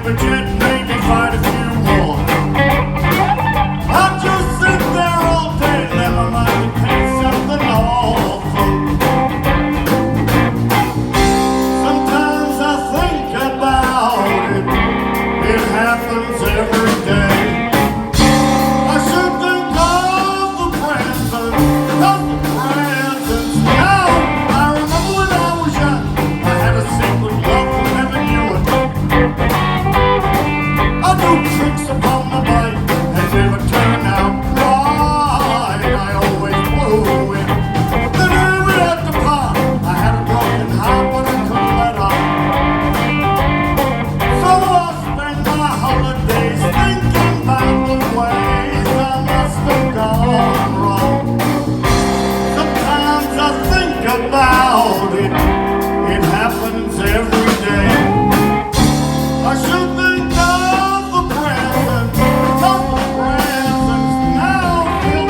private jet made me fight if you want. I'll just sit there all day, never mind the pace of the Norfolk. Sometimes I think about it, it happens every day. I should think of the present, of the present. Now, I remember when I was young, I had a secret love who never knew it. I do tricks upon my bike and never turn out right. I always blew it. The day we at the park, I had a broken heart, but I couldn't let up. So I spend my holidays thinking about the ways I must have gone wrong. Sometimes I think about it, it happens every day. I should think of the present, of the present, now feel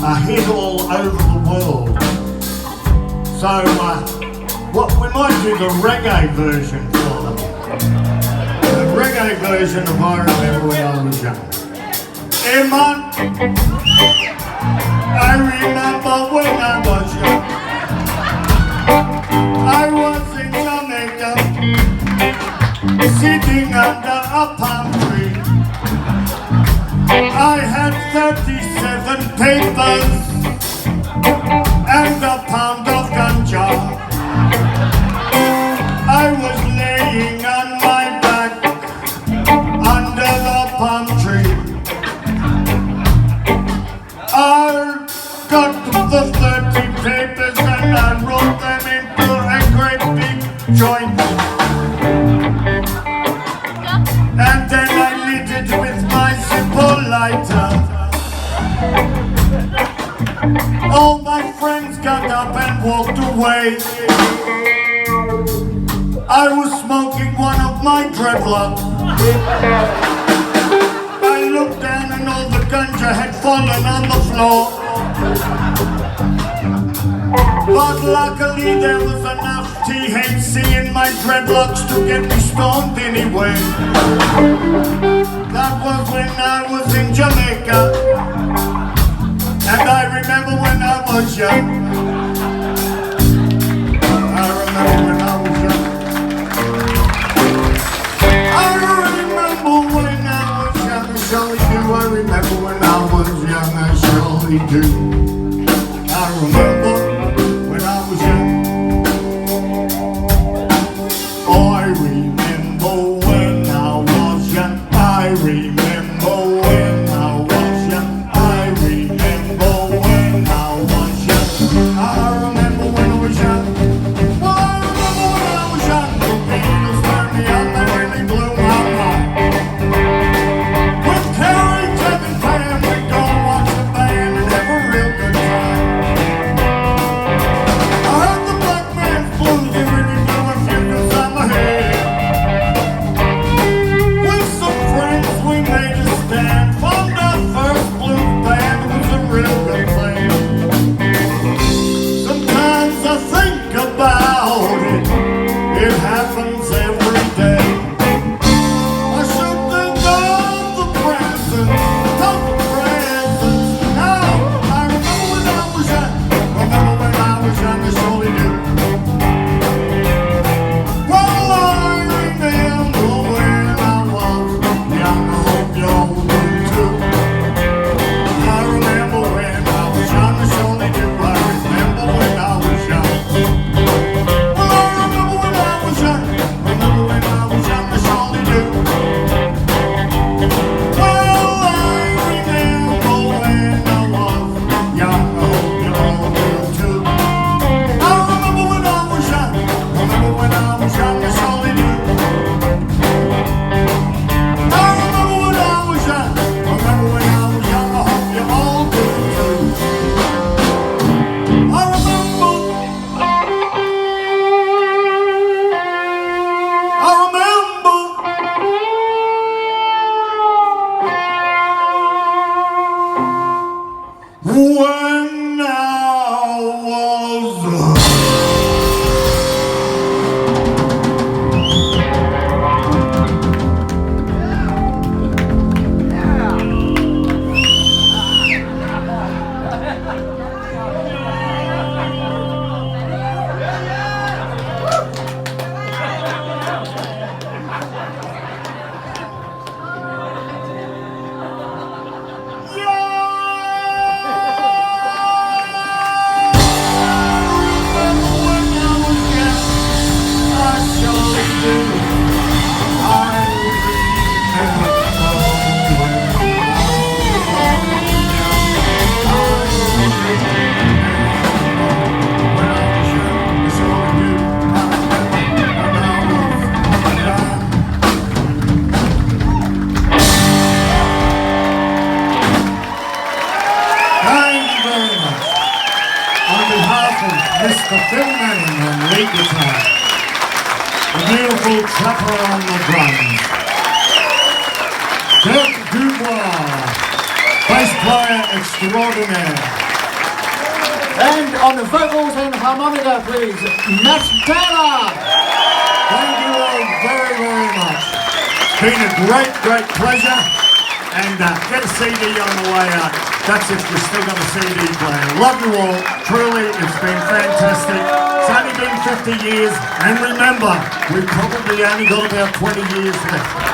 a hit all over the world. So we might do the reggae version for them. The reggae version of I Remember When I Was Young. Hey man, I remember when I was young. I was in Jamaica, sitting under a palm tree. I had 37 papers and a pound of ganja. I was laying on my back under the palm tree. I got the 30 papers and I wrote them into a great big joint. And then I lit it with my simple lighter. All my friends got up and walked away. I was smoking one of my dreadlocks. I looked down and all the ganja had fallen on the floor. But luckily there was enough THC in my dreadlocks to get me stoned anyway. That was when I was in Jamaica. And I remember when I was young. I remember when I was young. I remember when I was young, I surely do. I remember when I was young, I surely do. I remember when I was young. Oh, I remember when I was young. I remember when I was young. I remember when I was young. I remember when I was young. Well, I remember when I was young. The Beatles turned me on, they really blew my mind. With Carrie, Kevin, Pam, we'd go watch the band and have a real good time. I heard the black man's blues, they really blew a few cause I'm ahead. With some friends we made a stand, formed our first blues band, it was a real good thing. Sometimes I think about it, it happens every day. I should think of the present, now. I remember when I was young, I surely do. Well, I remember when I was young, I hope you all do too. I remember when I was young, I surely do. I remember when I was young. Well, I remember when I was young, remember when I was young, I surely do. Well, I remember when I was young, I hope you all do too. I remember when I was young, remember when I was young, I surely do. I remember when I was young, remember when I was young, I hope you all do too. I remember when I was Mr. Phil Manning on lead guitar, the beautiful Trapper on the drums, Dirk Dubois, bass player extraordinaire, And on the vocals and harmonica, please, Matt Taylor. thank you all very, very much. It's been a great, great pleasure. And get a CD on the way out. That's if you're still got a CD player. Love you all. Truly, it's been fantastic. It's only been 50 years. And remember, we've probably only got about 20 years left.